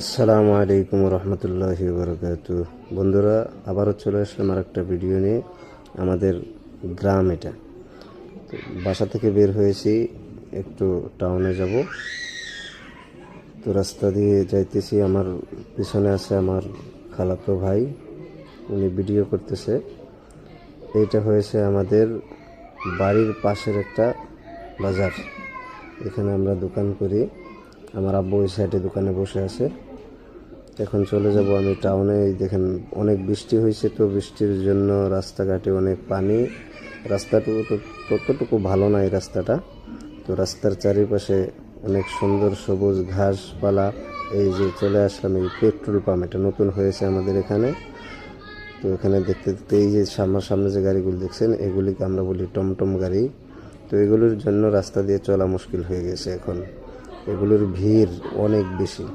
আসসালামু আলাইকুম রহমতুল্লাহি বারাকাতু। বন্ধুরা, আবারও চলে আসলাম আর একটা ভিডিও নিয়ে। আমাদের গ্রাম এটা। তো বাসা থেকে বের হয়েছি, একটু টাউনে যাব। তো রাস্তা দিয়ে যাইতেছি, আমার পিছনে আছে আমার খালাতো ভাই, উনি ভিডিও করতেছে। এইটা হয়েছে আমাদের বাড়ির পাশের একটা বাজার। এখানে আমরা দোকান করি। আমার আব্বু ওই সাইডে দোকানে বসে আছে। এখন চলে যাব আমি টাউনে। দেখেন, অনেক বৃষ্টি হয়েছে, তো বৃষ্টির জন্য রাস্তাঘাটে অনেক পানি। রাস্তাটুকু তো ততটুকু ভালো না এই রাস্তাটা। তো রাস্তার চারিপাশে অনেক সুন্দর সবুজ ঘাসপালা। এই যে চলে আসলাম এই পেট্রোল পাম্প, এটা নতুন হয়েছে আমাদের এখানে। তো এখানে দেখতে দেখতে এই যে সামনে যে গাড়িগুলো দেখছেন, এগুলিকে আমরা বলি টমটম গাড়ি। তো এগুলোর জন্য রাস্তা দিয়ে চলা মুশকিল হয়ে গেছে এখন। এগুলোর ভিড় অনেক বেশি।